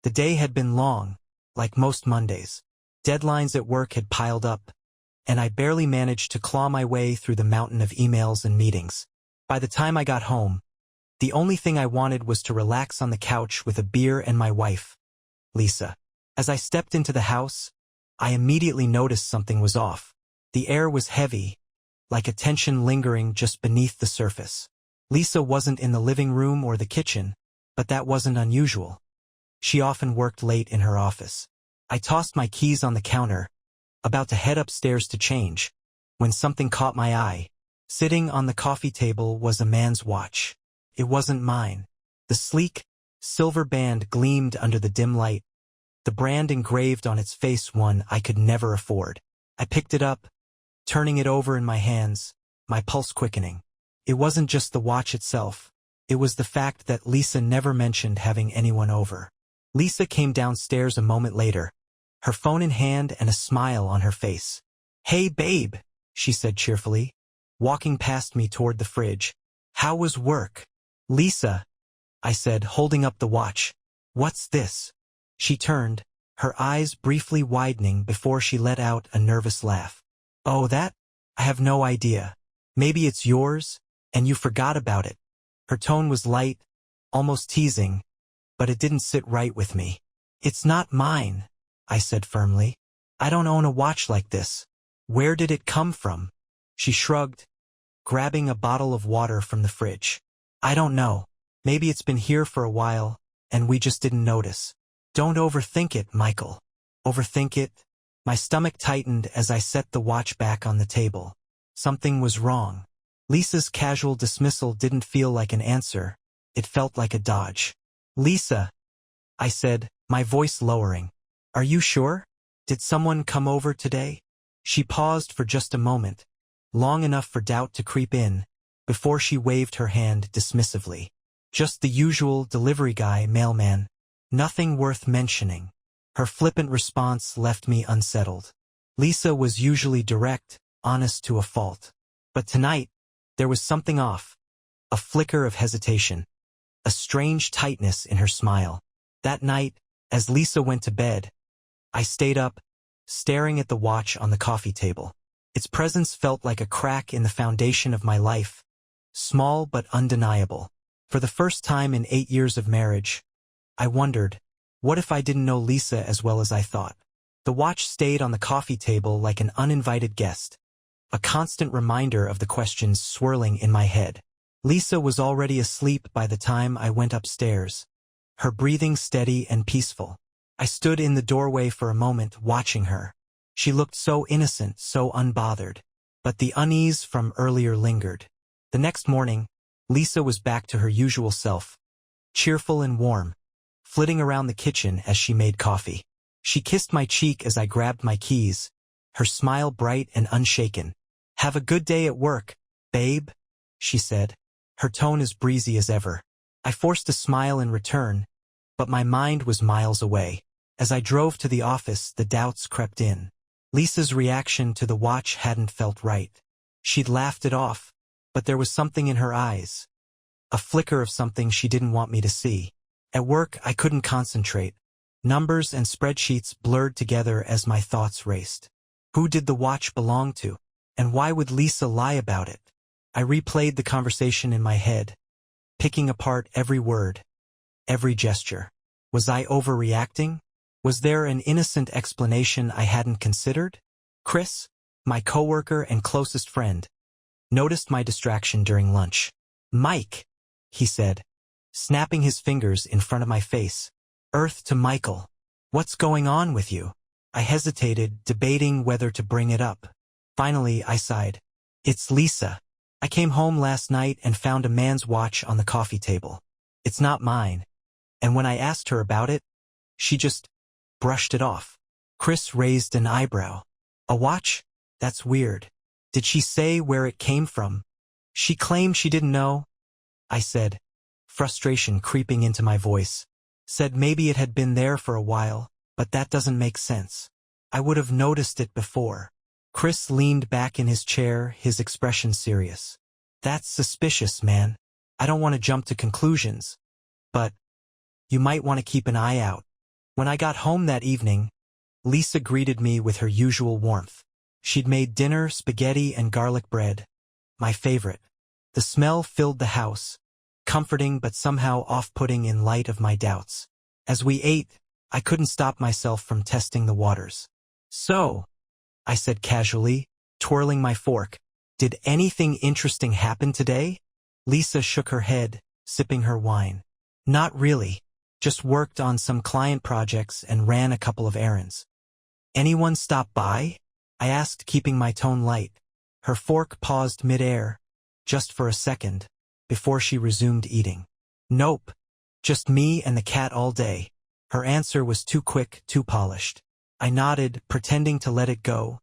The day had been long, like most Mondays. Deadlines at work had piled up, and I barely managed to claw my way through the mountain of emails and meetings. By the time I got home, the only thing I wanted was to relax on the couch with a beer and my wife, Lisa. As I stepped into the house, I immediately noticed something was off. The air was heavy, like a tension lingering just beneath the surface. Lisa wasn't in the living room or the kitchen, but that wasn't unusual. She often worked late in her office. I tossed my keys on the counter, about to head upstairs to change, when something caught my eye. Sitting on the coffee table was a man's watch. It wasn't mine. The sleek, silver band gleamed under the dim light, the brand engraved on its face one I could never afford. I picked it up, turning it over in my hands, my pulse quickening. It wasn't just the watch itself. It was the fact that Lisa never mentioned having anyone over. Lisa came downstairs a moment later, her phone in hand and a smile on her face. "Hey, babe," she said cheerfully, walking past me toward the fridge. "How was work?" "Lisa," I said, holding up the watch. "What's this?" She turned, her eyes briefly widening before she let out a nervous laugh. "Oh, that? I have no idea. Maybe it's yours, and you forgot about it." Her tone was light, almost teasing, but it didn't sit right with me. "It's not mine," I said firmly. "I don't own a watch like this. Where did it come from?" She shrugged, grabbing a bottle of water from the fridge. "I don't know. Maybe it's been here for a while, and we just didn't notice." "Don't overthink it, Michael." "Overthink it?" My stomach tightened as I set the watch back on the table. Something was wrong. Lisa's casual dismissal didn't feel like an answer. It felt like a dodge. "Lisa," I said, my voice lowering. "Are you sure? Did someone come over today?" She paused for just a moment, long enough for doubt to creep in, before she waved her hand dismissively. "Just the usual delivery guy, mailman. Nothing worth mentioning." Her flippant response left me unsettled. Lisa was usually direct, honest to a fault. But tonight, there was something off. A flicker of hesitation. A strange tightness in her smile. That night, as Lisa went to bed, I stayed up, staring at the watch on the coffee table. Its presence felt like a crack in the foundation of my life, small but undeniable. For the first time in 8 years of marriage, I wondered, what if I didn't know Lisa as well as I thought? The watch stayed on the coffee table like an uninvited guest, a constant reminder of the questions swirling in my head. Lisa was already asleep by the time I went upstairs, her breathing steady and peaceful. I stood in the doorway for a moment watching her. She looked so innocent, so unbothered. But the unease from earlier lingered. The next morning, Lisa was back to her usual self, cheerful and warm, flitting around the kitchen as she made coffee. She kissed my cheek as I grabbed my keys, her smile bright and unshaken. "Have a good day at work, babe," she said, her tone as breezy as ever. I forced a smile in return, but my mind was miles away. As I drove to the office, the doubts crept in. Lisa's reaction to the watch hadn't felt right. She'd laughed it off, but there was something in her eyes. A flicker of something she didn't want me to see. At work, I couldn't concentrate. Numbers and spreadsheets blurred together as my thoughts raced. Who did the watch belong to? And why would Lisa lie about it? I replayed the conversation in my head, picking apart every word, every gesture. Was I overreacting? Was there an innocent explanation I hadn't considered? Chris, my coworker and closest friend, noticed my distraction during lunch. "Mike," he said, snapping his fingers in front of my face. "Earth to Michael. What's going on with you?" I hesitated, debating whether to bring it up. Finally, I sighed. "It's Lisa. I came home last night and found a man's watch on the coffee table. It's not mine. And when I asked her about it, she just brushed it off." Chris raised an eyebrow. "A watch? That's weird. Did she say where it came from?" "She claimed she didn't know," I said, frustration creeping into my voice. "Said maybe it had been there for a while, but that doesn't make sense. I would have noticed it before." Chris leaned back in his chair, his expression serious. "That's suspicious, man. I don't want to jump to conclusions, but you might want to keep an eye out." When I got home that evening, Lisa greeted me with her usual warmth. She'd made dinner, spaghetti, and garlic bread, my favorite. The smell filled the house, comforting but somehow off-putting in light of my doubts. As we ate, I couldn't stop myself from testing the waters. "So," I said casually, twirling my fork, "did anything interesting happen today?" Lisa shook her head, sipping her wine. "Not really. Just worked on some client projects and ran a couple of errands." "Anyone stop by?" I asked, keeping my tone light. Her fork paused mid-air, just for a second, before she resumed eating. "Nope. Just me and the cat all day." Her answer was too quick, too polished. I nodded, pretending to let it go,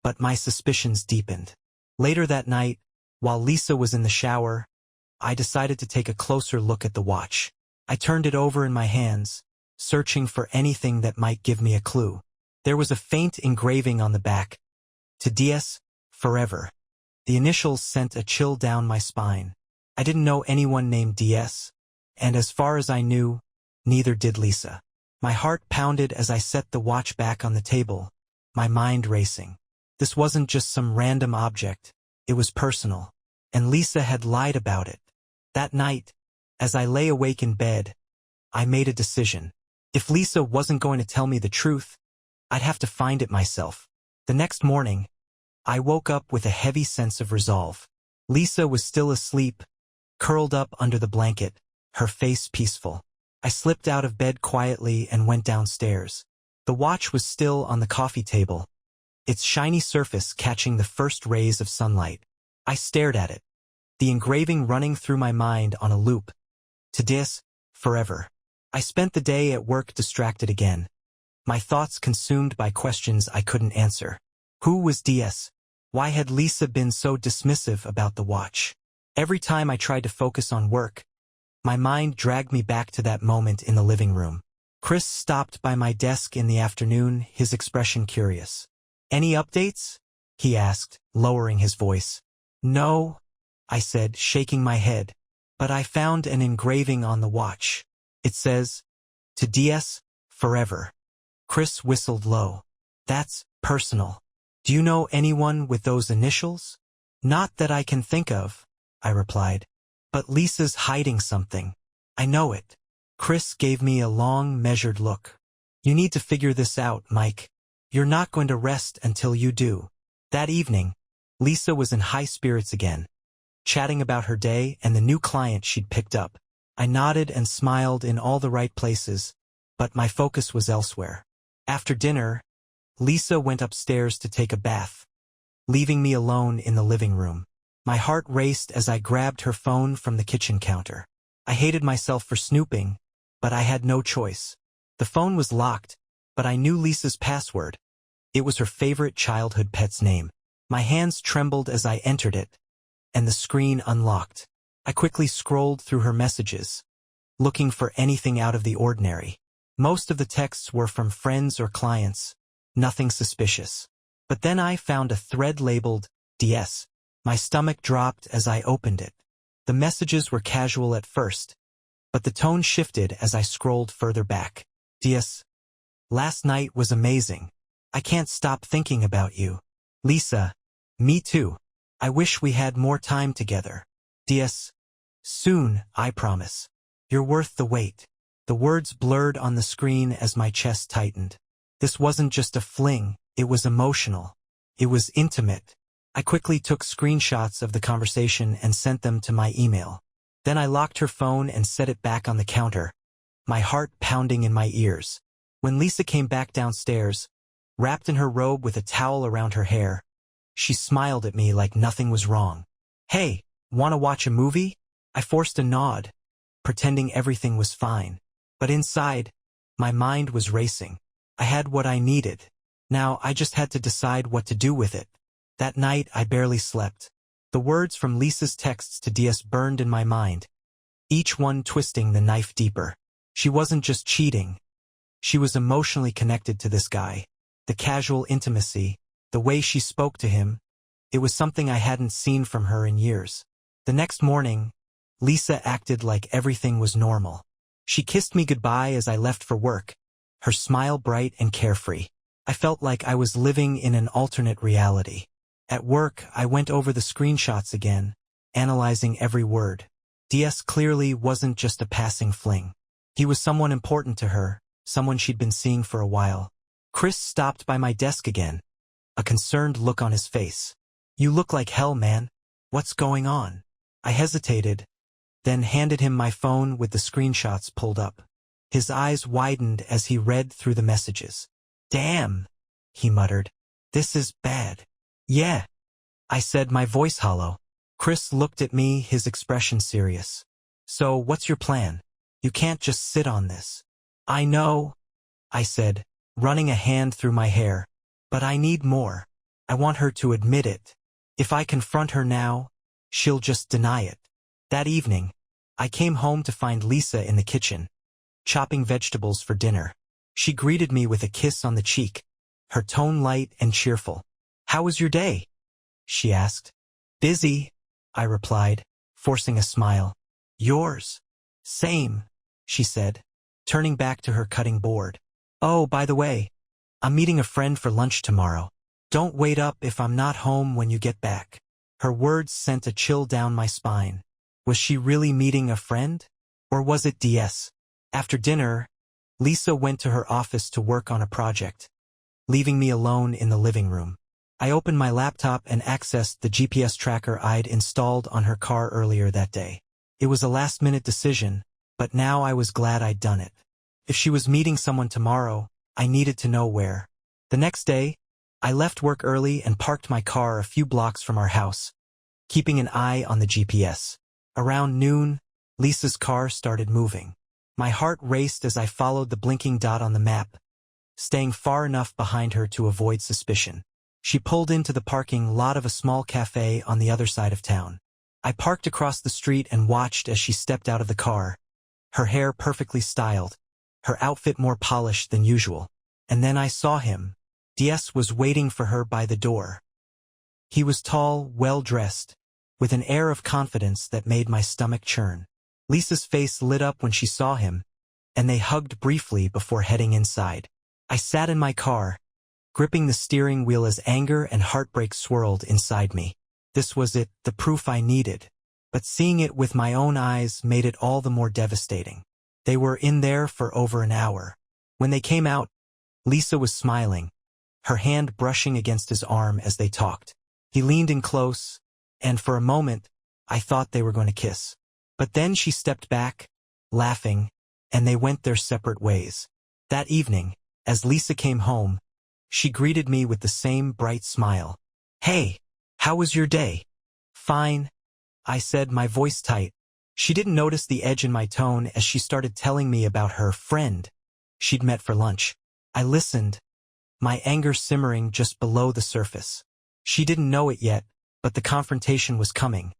but my suspicions deepened. Later that night, while Lisa was in the shower, I decided to take a closer look at the watch. I turned it over in my hands, searching for anything that might give me a clue. There was a faint engraving on the back, "To DS, forever." The initials sent a chill down my spine. I didn't know anyone named DS, and as far as I knew, neither did Lisa. My heart pounded as I set the watch back on the table, my mind racing. This wasn't just some random object, it was personal, and Lisa had lied about it. That night, as I lay awake in bed, I made a decision. If Lisa wasn't going to tell me the truth, I'd have to find it myself. The next morning, I woke up with a heavy sense of resolve. Lisa was still asleep, curled up under the blanket, her face peaceful. I slipped out of bed quietly and went downstairs. The watch was still on the coffee table, its shiny surface catching the first rays of sunlight. I stared at it, the engraving running through my mind on a loop. To DS, forever. I spent the day at work distracted again, my thoughts consumed by questions I couldn't answer. Who was DS? Why had Lisa been so dismissive about the watch? Every time I tried to focus on work, my mind dragged me back to that moment in the living room. Chris stopped by my desk in the afternoon, his expression curious. "Any updates?" he asked, lowering his voice. "No," I said, shaking my head, "but I found an engraving on the watch. It says, 'To DS, forever.'" Chris whistled low. "That's personal. Do you know anyone with those initials?" "Not that I can think of," I replied. "But Lisa's hiding something. I know it." Chris gave me a long, measured look. "You need to figure this out, Mike. You're not going to rest until you do." That evening, Lisa was in high spirits again, chatting about her day and the new client she'd picked up. I nodded and smiled in all the right places, but my focus was elsewhere. After dinner, Lisa went upstairs to take a bath, leaving me alone in the living room. My heart raced as I grabbed her phone from the kitchen counter. I hated myself for snooping, but I had no choice. The phone was locked, but I knew Lisa's password. It was her favorite childhood pet's name. My hands trembled as I entered it, and the screen unlocked. I quickly scrolled through her messages, looking for anything out of the ordinary. Most of the texts were from friends or clients, nothing suspicious. But then I found a thread labeled DS. My stomach dropped as I opened it. The messages were casual at first, but the tone shifted as I scrolled further back. "DS. Last night was amazing. I can't stop thinking about you. Lisa. Me too. I wish we had more time together. DS. Soon, I promise. You're worth the wait." The words blurred on the screen as my chest tightened. This wasn't just a fling, it was emotional. It was intimate. I quickly took screenshots of the conversation and sent them to my email. Then I locked her phone and set it back on the counter, my heart pounding in my ears. When Lisa came back downstairs, wrapped in her robe with a towel around her hair, she smiled at me like nothing was wrong. "Hey, wanna watch a movie?" I forced a nod, pretending everything was fine. But inside, my mind was racing. I had what I needed. Now I just had to decide what to do with it. That night I barely slept. The words from Lisa's texts to DS burned in my mind, each one twisting the knife deeper. She wasn't just cheating. She was emotionally connected to this guy. The casual intimacy, the way she spoke to him, it was something I hadn't seen from her in years. The next morning, Lisa acted like everything was normal. She kissed me goodbye as I left for work, her smile bright and carefree. I felt like I was living in an alternate reality. At work, I went over the screenshots again, analyzing every word. DS clearly wasn't just a passing fling. He was someone important to her, someone she'd been seeing for a while. Chris stopped by my desk again, a concerned look on his face. "You look like hell, man. What's going on?" I hesitated, then handed him my phone with the screenshots pulled up. His eyes widened as he read through the messages. "Damn," he muttered. "This is bad." "Yeah," I said, my voice hollow. Chris looked at me, his expression serious. "So, what's your plan? You can't just sit on this." "I know," I said, running a hand through my hair. "But I need more. I want her to admit it. If I confront her now, she'll just deny it." That evening, I came home to find Lisa in the kitchen, chopping vegetables for dinner. She greeted me with a kiss on the cheek, her tone light and cheerful. "How was your day?" she asked. "Busy," I replied, forcing a smile. "Yours?" "Same," she said, turning back to her cutting board. "Oh, by the way, I'm meeting a friend for lunch tomorrow. Don't wait up if I'm not home when you get back." Her words sent a chill down my spine. Was she really meeting a friend? Or was it DS? After dinner, Lisa went to her office to work on a project, leaving me alone in the living room. I opened my laptop and accessed the GPS tracker I'd installed on her car earlier that day. It was a last-minute decision, but now I was glad I'd done it. If she was meeting someone tomorrow, I needed to know where. The next day, I left work early and parked my car a few blocks from our house, keeping an eye on the GPS. Around noon, Lisa's car started moving. My heart raced as I followed the blinking dot on the map, staying far enough behind her to avoid suspicion. She pulled into the parking lot of a small cafe on the other side of town. I parked across the street and watched as she stepped out of the car, her hair perfectly styled, her outfit more polished than usual. And then I saw him. DS was waiting for her by the door. He was tall, well-dressed, with an air of confidence that made my stomach churn. Lisa's face lit up when she saw him, and they hugged briefly before heading inside. I sat in my car, gripping the steering wheel as anger and heartbreak swirled inside me. This was it, the proof I needed. But seeing it with my own eyes made it all the more devastating. They were in there for over an hour. When they came out, Lisa was smiling, her hand brushing against his arm as they talked. He leaned in close, and for a moment, I thought they were going to kiss. But then she stepped back, laughing, and they went their separate ways. That evening, as Lisa came home, she greeted me with the same bright smile. "Hey, how was your day?" "Fine," I said, my voice tight. She didn't notice the edge in my tone as she started telling me about her friend she'd met for lunch. I listened, my anger simmering just below the surface. She didn't know it yet, but the confrontation was coming.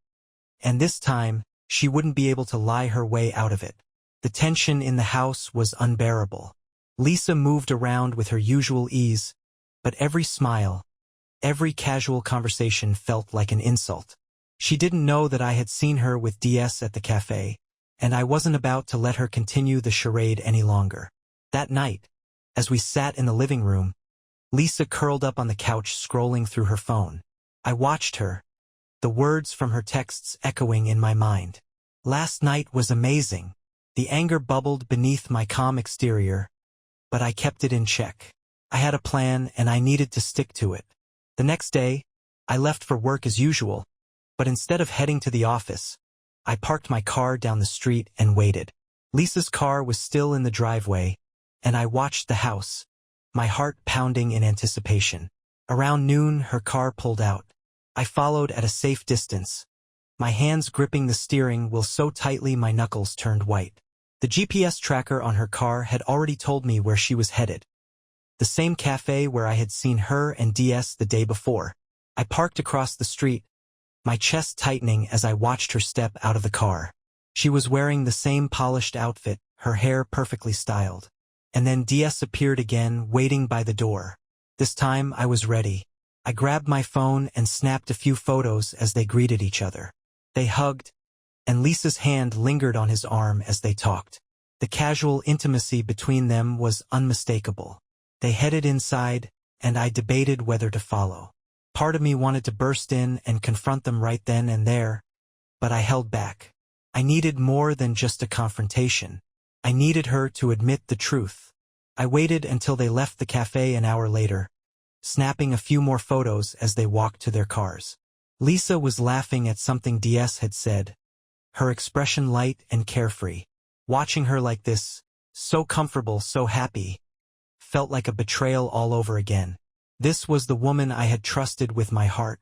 And this time, she wouldn't be able to lie her way out of it. The tension in the house was unbearable. Lisa moved around with her usual ease, but every smile, every casual conversation felt like an insult. She didn't know that I had seen her with DS at the cafe, and I wasn't about to let her continue the charade any longer. That night, as we sat in the living room, Lisa curled up on the couch scrolling through her phone. I watched her, the words from her texts echoing in my mind. Last night was amazing. The anger bubbled beneath my calm exterior, but I kept it in check. I had a plan and I needed to stick to it. The next day, I left for work as usual, but instead of heading to the office, I parked my car down the street and waited. Lisa's car was still in the driveway, and I watched the house, my heart pounding in anticipation. Around noon, her car pulled out. I followed at a safe distance, my hands gripping the steering wheel so tightly my knuckles turned white. The GPS tracker on her car had already told me where she was headed. The same cafe where I had seen her and DS the day before. I parked across the street, my chest tightening as I watched her step out of the car. She was wearing the same polished outfit, her hair perfectly styled. And then DS appeared again, waiting by the door. This time I was ready. I grabbed my phone and snapped a few photos as they greeted each other. They hugged, and Lisa's hand lingered on his arm as they talked. The casual intimacy between them was unmistakable. They headed inside, and I debated whether to follow. Part of me wanted to burst in and confront them right then and there, but I held back. I needed more than just a confrontation. I needed her to admit the truth. I waited until they left the cafe an hour later, snapping a few more photos as they walked to their cars. Lisa was laughing at something DS had said, her expression light and carefree. Watching her like this, so comfortable, so happy, felt like a betrayal all over again. This was the woman I had trusted with my heart,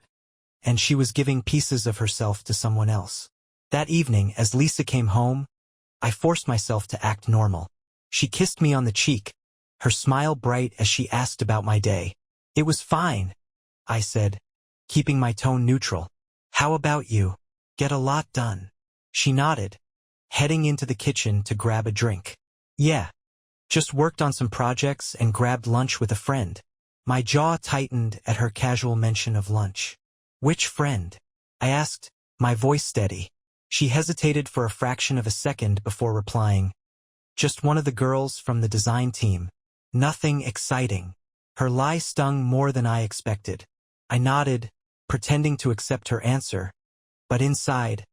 and she was giving pieces of herself to someone else. That evening, as Lisa came home, I forced myself to act normal. She kissed me on the cheek, her smile bright as she asked about my day. "It was fine," I said, keeping my tone neutral. "How about you? Get a lot done?" She nodded, heading into the kitchen to grab a drink. "Yeah, just worked on some projects and grabbed lunch with a friend." My jaw tightened at her casual mention of lunch. "Which friend?" I asked, my voice steady. She hesitated for a fraction of a second before replying, "Just one of the girls from the design team. Nothing exciting." Her lie stung more than I expected. I nodded, pretending to accept her answer, but inside,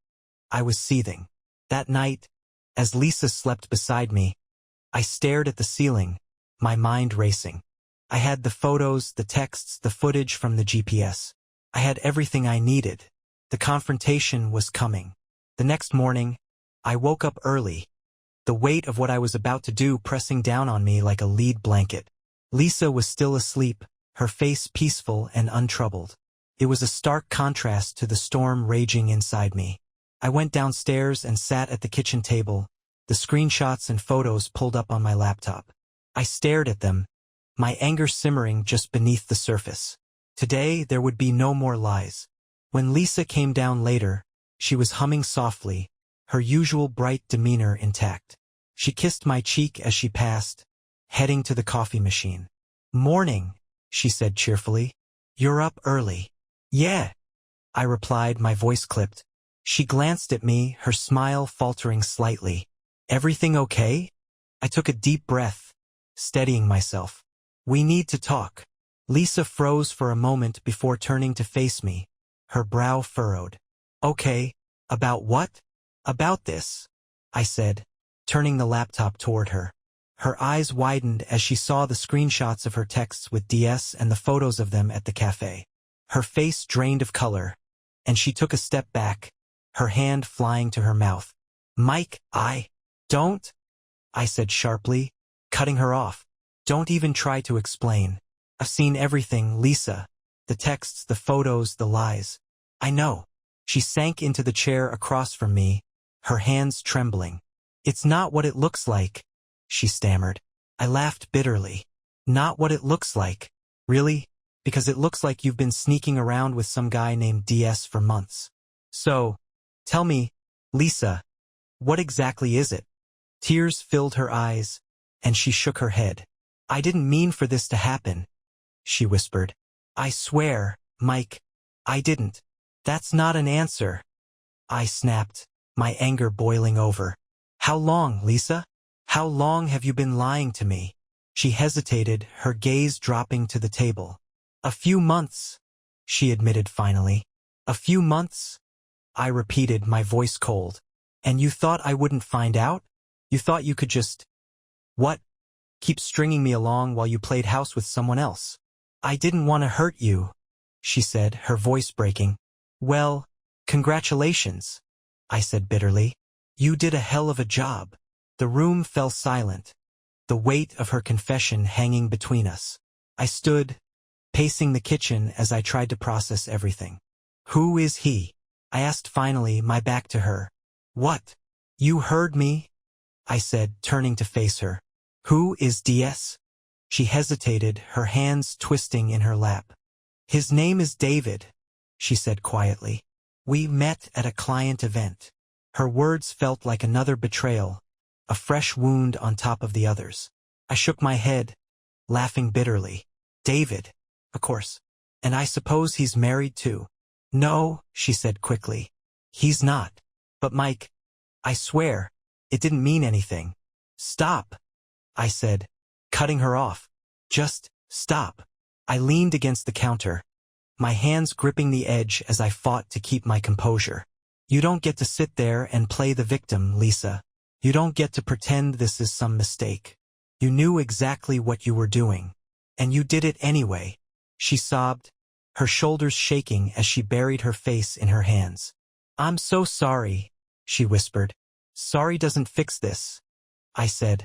I was seething. That night, as Lisa slept beside me, I stared at the ceiling, my mind racing. I had the photos, the texts, the footage from the GPS. I had everything I needed. The confrontation was coming. The next morning, I woke up early, the weight of what I was about to do pressing down on me like a lead blanket. Lisa was still asleep, her face peaceful and untroubled. It was a stark contrast to the storm raging inside me. I went downstairs and sat at the kitchen table, the screenshots and photos pulled up on my laptop. I stared at them, my anger simmering just beneath the surface. Today, there would be no more lies. When Lisa came down later, she was humming softly, her usual bright demeanor intact. She kissed my cheek as she passed, heading to the coffee machine. "Morning," she said cheerfully. "You're up early." "Yeah," I replied, my voice clipped. She glanced at me, her smile faltering slightly. "Everything okay?" I took a deep breath, steadying myself. "We need to talk." Lisa froze for a moment before turning to face me, her brow furrowed. "Okay, about what?" "About this," I said, turning the laptop toward her. Her eyes widened as she saw the screenshots of her texts with DS and the photos of them at the cafe. Her face drained of color, and she took a step back, her hand flying to her mouth. "Mike, don't," I said sharply, cutting her off. "Don't even try to explain. I've seen everything, Lisa. The texts, the photos, the lies. I know." She sank into the chair across from me, her hands trembling. "It's not what it looks like," she stammered. I laughed bitterly. "Not what it looks like? Really? Because it looks like you've been sneaking around with some guy named DS for months. So, tell me, Lisa, what exactly is it?" Tears filled her eyes, and she shook her head. "I didn't mean for this to happen," she whispered. "I swear, Mike, I didn't." "That's not an answer," I snapped, my anger boiling over. "How long, Lisa? How long have you been lying to me?" She hesitated, her gaze dropping to the table. "A few months," she admitted finally. "A few months?" I repeated, my voice cold. "And you thought I wouldn't find out? You thought you could just, what, keep stringing me along while you played house with someone else?" "I didn't want to hurt you," she said, her voice breaking. "Well, congratulations," I said bitterly. "You did a hell of a job." The room fell silent, the weight of her confession hanging between us. I stood, pacing the kitchen as I tried to process everything. "Who is he?" I asked finally, my back to her. "What? You heard me," I said, turning to face her. "Who is DS?" She hesitated, her hands twisting in her lap. "His name is David," she said quietly. "We met at a client event." Her words felt like another betrayal, a fresh wound on top of the others. I shook my head, laughing bitterly. "David, of course. And I suppose he's married too." "No," she said quickly. "He's not. But Mike, I swear, it didn't mean anything." Stop, I said, cutting her off. Just stop. I leaned against the counter, my hands gripping the edge as I fought to keep my composure. You don't get to sit there and play the victim, Lisa. You don't get to pretend this is some mistake. You knew exactly what you were doing. And you did it anyway. She sobbed, her shoulders shaking as she buried her face in her hands. I'm so sorry, she whispered. Sorry doesn't fix this, I said,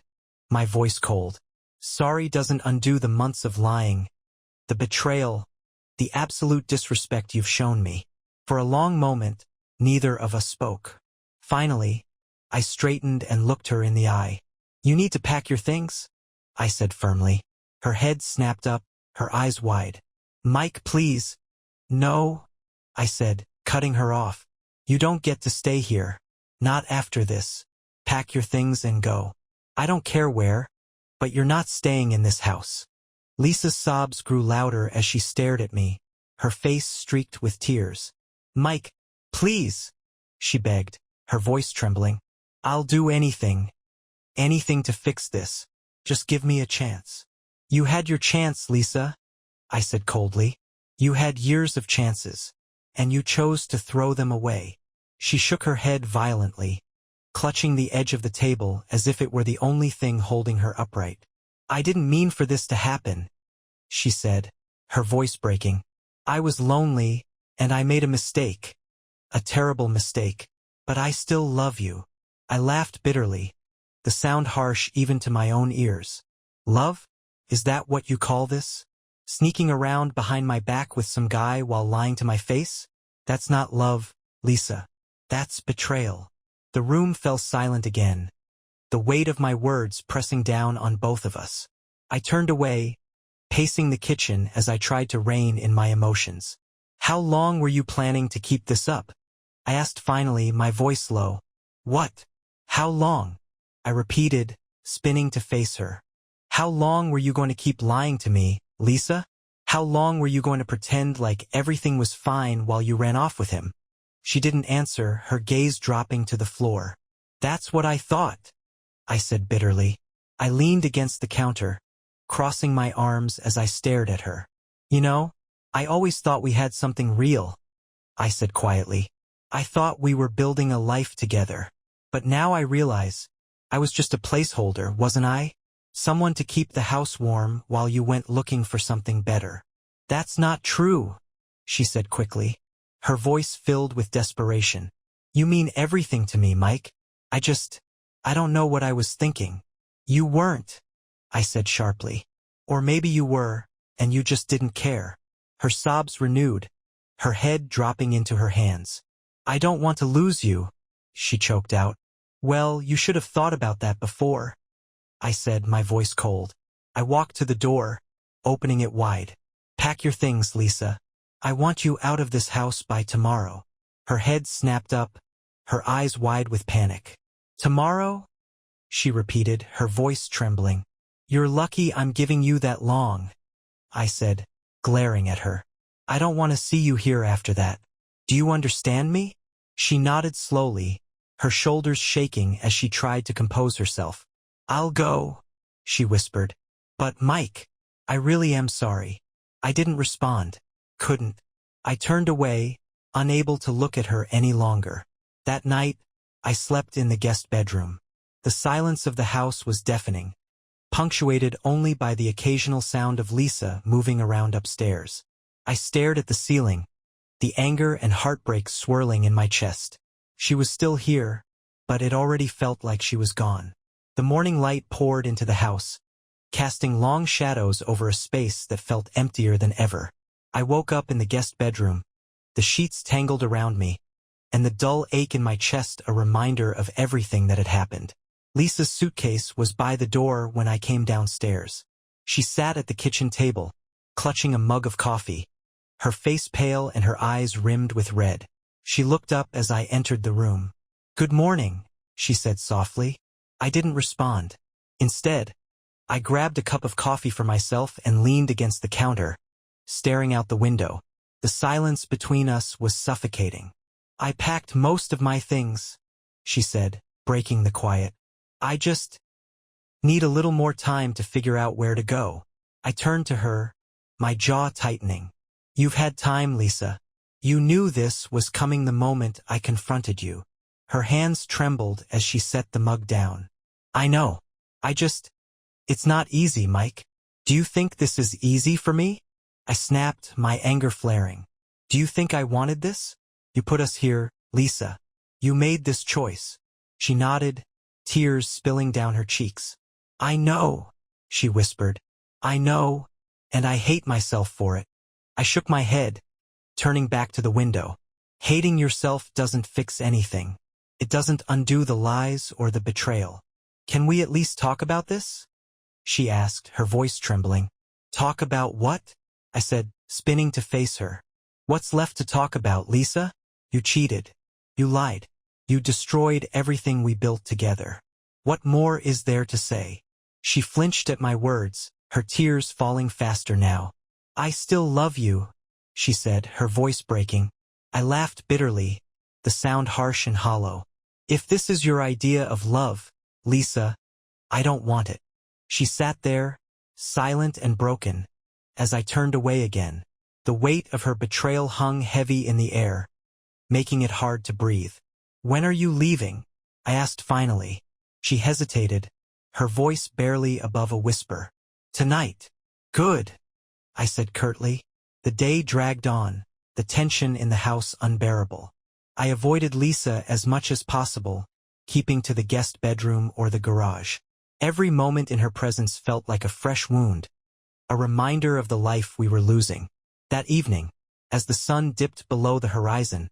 my voice cold. Sorry doesn't undo the months of lying, the betrayal, the absolute disrespect you've shown me. For a long moment, neither of us spoke. Finally, I straightened and looked her in the eye. You need to pack your things, I said firmly. Her head snapped up, her eyes wide. Mike, please. No, I said, cutting her off. You don't get to stay here. Not after this. Pack your things and go. I don't care where, but you're not staying in this house. Lisa's sobs grew louder as she stared at me, her face streaked with tears. Mike, please, she begged, her voice trembling. I'll do anything. Anything to fix this. Just give me a chance. You had your chance, Lisa, I said coldly. You had years of chances, and you chose to throw them away. She shook her head violently, clutching the edge of the table as if it were the only thing holding her upright. I didn't mean for this to happen, she said, her voice breaking. I was lonely, and I made a mistake. A terrible mistake. But I still love you. I laughed bitterly, the sound harsh even to my own ears. Love? Is that what you call this? Sneaking around behind my back with some guy while lying to my face? That's not love, Lisa. That's betrayal. The room fell silent again, the weight of my words pressing down on both of us. I turned away, pacing the kitchen as I tried to rein in my emotions. How long were you planning to keep this up? I asked finally, my voice low. What? How long? I repeated, spinning to face her. How long were you going to keep lying to me, Lisa? How long were you going to pretend like everything was fine while you ran off with him? She didn't answer, her gaze dropping to the floor. That's what I thought, I said bitterly. I leaned against the counter, crossing my arms as I stared at her. You know, I always thought we had something real, I said quietly. I thought we were building a life together. But now I realize, I was just a placeholder, wasn't I? Someone to keep the house warm while you went looking for something better. That's not true, she said quickly, her voice filled with desperation. You mean everything to me, Mike. I don't know what I was thinking. You weren't, I said sharply. Or maybe you were, and you just didn't care. Her sobs renewed, her head dropping into her hands. I don't want to lose you, she choked out. Well, you should have thought about that before, I said, my voice cold. I walked to the door, opening it wide. Pack your things, Lisa. I want you out of this house by tomorrow. Her head snapped up, her eyes wide with panic. Tomorrow? She repeated, her voice trembling. You're lucky I'm giving you that long, I said, glaring at her. I don't want to see you here after that. Do you understand me? She nodded slowly, her shoulders shaking as she tried to compose herself. I'll go, she whispered. But Mike, I really am sorry. I didn't respond. Couldn't. I turned away, unable to look at her any longer. That night, I slept in the guest bedroom. The silence of the house was deafening, punctuated only by the occasional sound of Lisa moving around upstairs. I stared at the ceiling, the anger and heartbreak swirling in my chest. She was still here, but it already felt like she was gone. The morning light poured into the house, casting long shadows over a space that felt emptier than ever. I woke up in the guest bedroom, the sheets tangled around me, and the dull ache in my chest a reminder of everything that had happened. Lisa's suitcase was by the door when I came downstairs. She sat at the kitchen table, clutching a mug of coffee, her face pale and her eyes rimmed with red. She looked up as I entered the room. Good morning, she said softly. I didn't respond. Instead, I grabbed a cup of coffee for myself and leaned against the counter, staring out the window. The silence between us was suffocating. I packed most of my things, she said, breaking the quiet. Need a little more time to figure out where to go. I turned to her, my jaw tightening. You've had time, Lisa. You knew this was coming the moment I confronted you. Her hands trembled as she set the mug down. I know. It's not easy, Mike. Do you think this is easy for me? I snapped, my anger flaring. Do you think I wanted this? You put us here, Lisa. You made this choice. She nodded, tears spilling down her cheeks. I know, she whispered. I know, and I hate myself for it. I shook my head, turning back to the window. Hating yourself doesn't fix anything. It doesn't undo the lies or the betrayal. Can we at least talk about this? She asked, her voice trembling. Talk about what? I said, spinning to face her. What's left to talk about, Lisa? You cheated. You lied. You destroyed everything we built together. What more is there to say? She flinched at my words, her tears falling faster now. I still love you, she said, her voice breaking. I laughed bitterly, the sound harsh and hollow. If this is your idea of love, Lisa, I don't want it. She sat there, silent and broken, as I turned away again. The weight of her betrayal hung heavy in the air, making it hard to breathe. When are you leaving? I asked finally. She hesitated, her voice barely above a whisper. Tonight. Good, I said curtly. The day dragged on, the tension in the house unbearable. I avoided Lisa as much as possible, keeping to the guest bedroom or the garage. Every moment in her presence felt like a fresh wound, a reminder of the life we were losing. That evening, as the sun dipped below the horizon,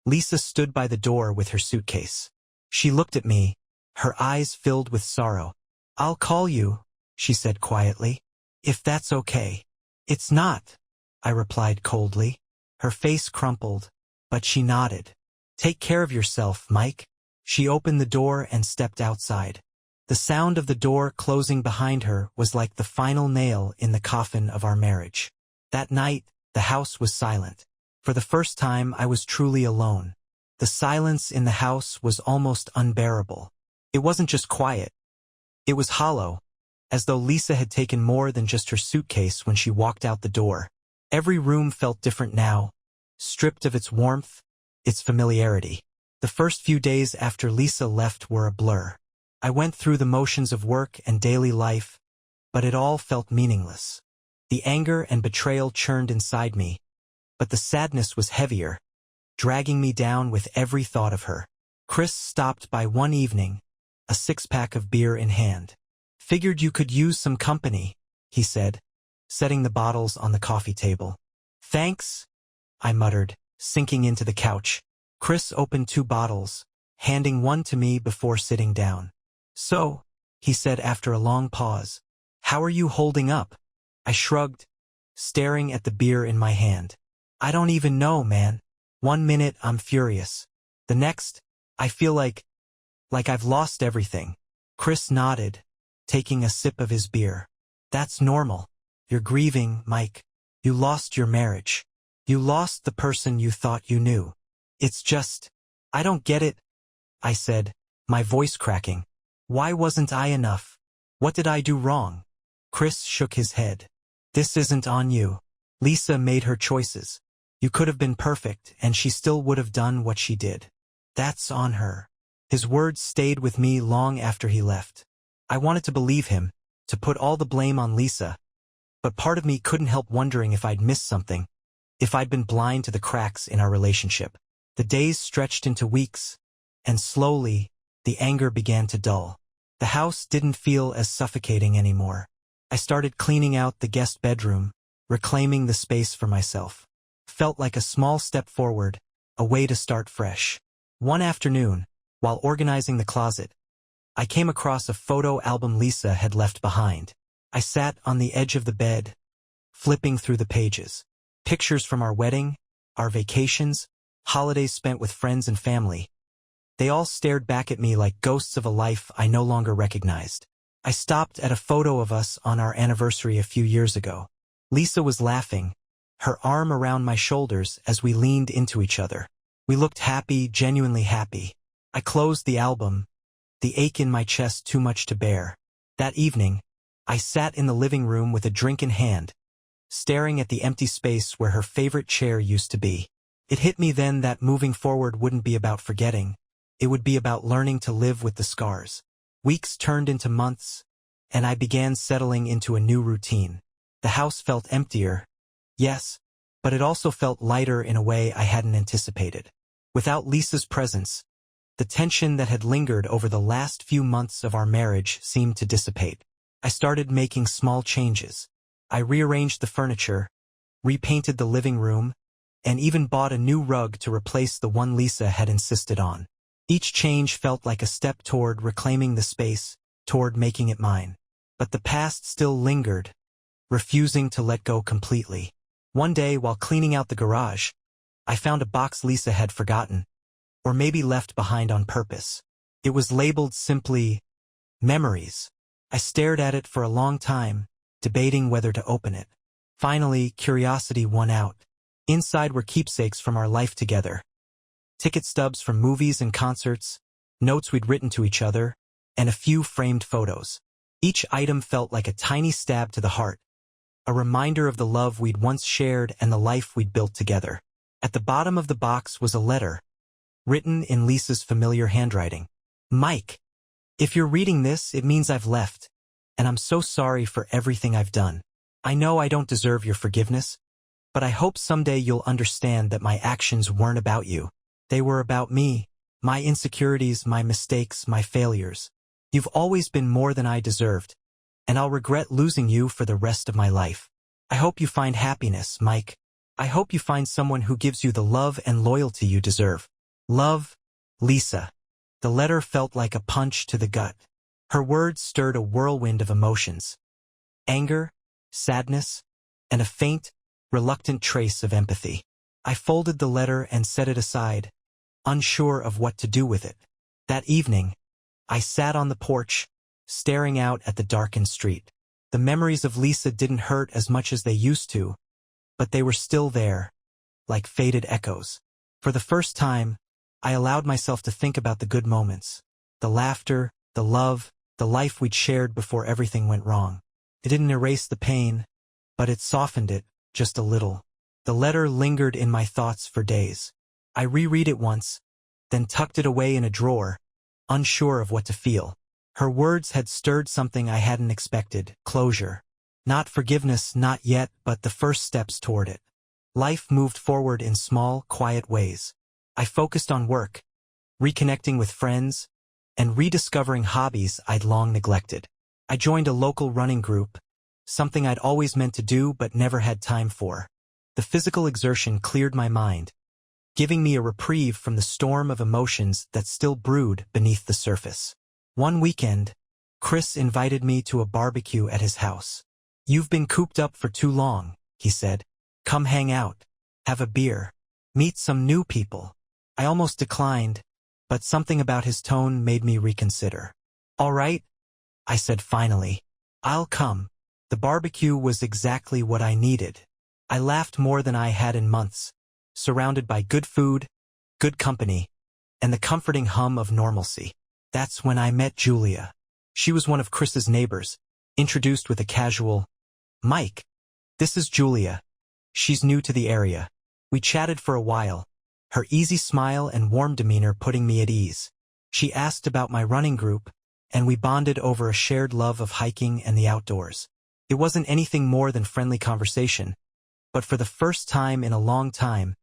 Lisa stood by the door with her suitcase. She looked at me, her eyes filled with sorrow. I'll call you, she said quietly, if that's okay. It's not, I replied coldly. Her face crumpled, but she nodded. Take care of yourself, Mike. She opened the door and stepped outside. The sound of the door closing behind her was like the final nail in the coffin of our marriage. That night, the house was silent. For the first time, I was truly alone. The silence in the house was almost unbearable. It wasn't just quiet. It was hollow, as though Lisa had taken more than just her suitcase when she walked out the door. Every room felt different now, stripped of its warmth, its familiarity. The first few days after Lisa left were a blur. I went through the motions of work and daily life, but it all felt meaningless. The anger and betrayal churned inside me, but the sadness was heavier, dragging me down with every thought of her. Chris stopped by one evening, a six-pack of beer in hand. Figured you could use some company, he said, setting the bottles on the coffee table. Thanks, I muttered, sinking into the couch. Chris opened 2 bottles, handing one to me before sitting down. So, he said after a long pause, how are you holding up? I shrugged, staring at the beer in my hand. I don't even know, man. One minute I'm furious. The next, I feel like I've lost everything. Chris nodded, taking a sip of his beer. That's normal. You're grieving, Mike. You lost your marriage. You lost the person you thought you knew. It's just, I don't get it, I said, my voice cracking. Why wasn't I enough? What did I do wrong? Chris shook his head. This isn't on you. Lisa made her choices. You could have been perfect, and she still would have done what she did. That's on her. His words stayed with me long after he left. I wanted to believe him, to put all the blame on Lisa, but part of me couldn't help wondering if I'd missed something, if I'd been blind to the cracks in our relationship. The days stretched into weeks, and slowly, the anger began to dull. The house didn't feel as suffocating anymore. I started cleaning out the guest bedroom, reclaiming the space for myself. Felt like a small step forward, a way to start fresh. One afternoon, while organizing the closet, I came across a photo album Lisa had left behind. I sat on the edge of the bed, flipping through the pages. Pictures from our wedding, our vacations, holidays spent with friends and family. They all stared back at me like ghosts of a life I no longer recognized. I stopped at a photo of us on our anniversary a few years ago. Lisa was laughing, her arm around my shoulders as we leaned into each other. We looked happy, genuinely happy. I closed the album, the ache in my chest too much to bear. That evening, I sat in the living room with a drink in hand, staring at the empty space where her favorite chair used to be. It hit me then that moving forward wouldn't be about forgetting. It would be about learning to live with the scars. Weeks turned into months, and I began settling into a new routine. The house felt emptier, yes, but it also felt lighter in a way I hadn't anticipated. Without Lisa's presence, the tension that had lingered over the last few months of our marriage seemed to dissipate. I started making small changes. I rearranged the furniture, repainted the living room, and even bought a new rug to replace the one Lisa had insisted on. Each change felt like a step toward reclaiming the space, toward making it mine. But the past still lingered, refusing to let go completely. One day, while cleaning out the garage, I found a box Lisa had forgotten, or maybe left behind on purpose. It was labeled simply, Memories. I stared at it for a long time, debating whether to open it. Finally, curiosity won out. Inside were keepsakes from our life together. Ticket stubs from movies and concerts, notes we'd written to each other, and a few framed photos. Each item felt like a tiny stab to the heart, a reminder of the love we'd once shared and the life we'd built together. At the bottom of the box was a letter, written in Lisa's familiar handwriting. Mike, if you're reading this, it means I've left, and I'm so sorry for everything I've done. I know I don't deserve your forgiveness, but I hope someday you'll understand that my actions weren't about you. They were about me, my insecurities, my mistakes, my failures. You've always been more than I deserved, and I'll regret losing you for the rest of my life. I hope you find happiness, Mike. I hope you find someone who gives you the love and loyalty you deserve. Love, Lisa. The letter felt like a punch to the gut. Her words stirred a whirlwind of emotions. Anger, sadness, and a faint, reluctant trace of empathy. I folded the letter and set it aside, unsure of what to do with it. That evening, I sat on the porch, staring out at the darkened street. The memories of Lisa didn't hurt as much as they used to, but they were still there, like faded echoes. For the first time, I allowed myself to think about the good moments, the laughter, the love, the life we'd shared before everything went wrong. It didn't erase the pain, but it softened it just a little. The letter lingered in my thoughts for days. I reread it once, then tucked it away in a drawer, unsure of what to feel. Her words had stirred something I hadn't expected, closure. Not forgiveness, not yet, but the first steps toward it. Life moved forward in small, quiet ways. I focused on work, reconnecting with friends, and rediscovering hobbies I'd long neglected. I joined a local running group, something I'd always meant to do but never had time for. The physical exertion cleared my mind, giving me a reprieve from the storm of emotions that still brewed beneath the surface. One weekend, Chris invited me to a barbecue at his house. "You've been cooped up for too long," he said. "Come hang out, have a beer, meet some new people." I almost declined, but something about his tone made me reconsider. "All right," I said finally. "I'll come." The barbecue was exactly what I needed. I laughed more than I had in months, surrounded by good food, good company, and the comforting hum of normalcy. That's when I met Julia. She was one of Chris's neighbors, introduced with a casual, "Mike, this is Julia. She's new to the area." We chatted for a while, her easy smile and warm demeanor putting me at ease. She asked about my running group, and we bonded over a shared love of hiking and the outdoors. It wasn't anything more than friendly conversation, but for the first time in a long time,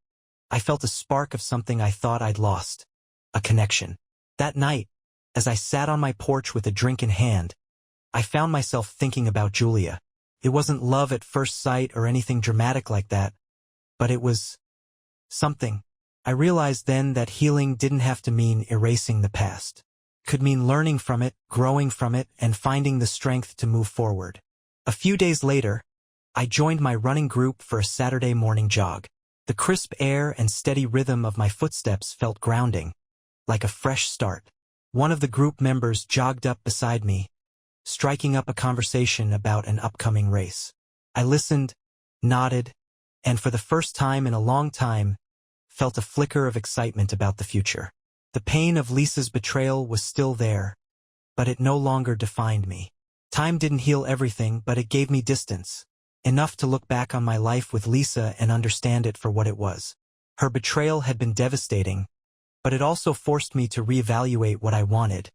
I felt a spark of something I thought I'd lost, a connection. That night, as I sat on my porch with a drink in hand, I found myself thinking about Julia. It wasn't love at first sight or anything dramatic like that, but it was something. I realized then that healing didn't have to mean erasing the past. It could mean learning from it, growing from it, and finding the strength to move forward. A few days later, I joined my running group for a Saturday morning jog. The crisp air and steady rhythm of my footsteps felt grounding, like a fresh start. One of the group members jogged up beside me, striking up a conversation about an upcoming race. I listened, nodded, and for the first time in a long time, felt a flicker of excitement about the future. The pain of Lisa's betrayal was still there, but it no longer defined me. Time didn't heal everything, but it gave me distance. Enough to look back on my life with Lisa and understand it for what it was. Her betrayal had been devastating, but it also forced me to reevaluate what I wanted,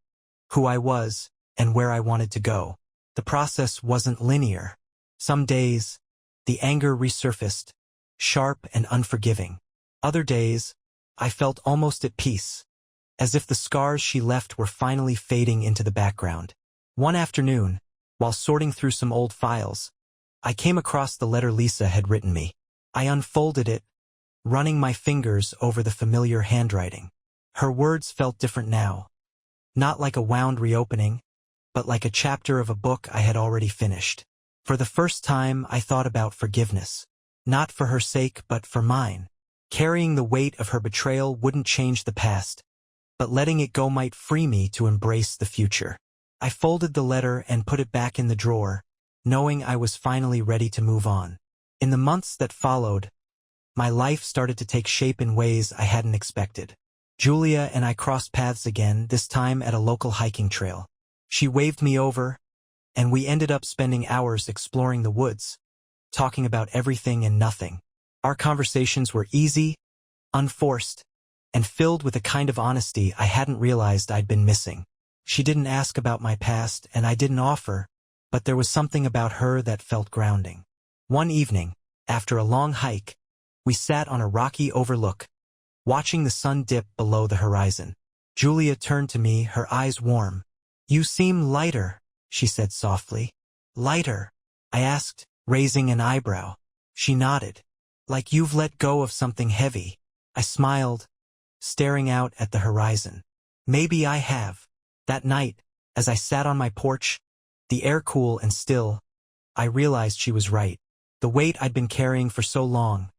who I was, and where I wanted to go. The process wasn't linear. Some days, the anger resurfaced, sharp and unforgiving. Other days, I felt almost at peace, as if the scars she left were finally fading into the background. One afternoon, while sorting through some old files, I came across the letter Lisa had written me. I unfolded it, running my fingers over the familiar handwriting. Her words felt different now. Not like a wound reopening, but like a chapter of a book I had already finished. For the first time, I thought about forgiveness. Not for her sake, but for mine. Carrying the weight of her betrayal wouldn't change the past, but letting it go might free me to embrace the future. I folded the letter and put it back in the drawer, knowing I was finally ready to move on. In the months that followed, my life started to take shape in ways I hadn't expected. Julia and I crossed paths again, this time at a local hiking trail. She waved me over, and we ended up spending hours exploring the woods, talking about everything and nothing. Our conversations were easy, unforced, and filled with a kind of honesty I hadn't realized I'd been missing. She didn't ask about my past, and I didn't offer, but there was something about her that felt grounding. One evening, after a long hike, we sat on a rocky overlook, watching the sun dip below the horizon. Julia turned to me, her eyes warm. "You seem lighter," she said softly. "Lighter?" I asked, raising an eyebrow. She nodded. "Like you've let go of something heavy." I smiled, staring out at the horizon. Maybe I have. That night, as I sat on my porch, the air cool and still, I realized she was right. The weight I'd been carrying for so long,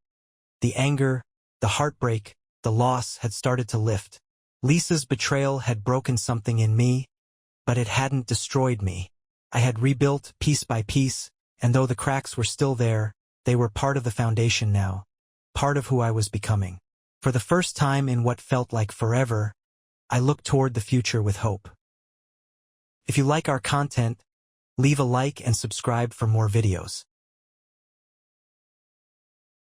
the anger, the heartbreak, the loss had started to lift. Lisa's betrayal had broken something in me, but it hadn't destroyed me. I had rebuilt piece by piece, and though the cracks were still there, they were part of the foundation now, part of who I was becoming. For the first time in what felt like forever, I looked toward the future with hope. If you like our content, leave a like and subscribe for more videos.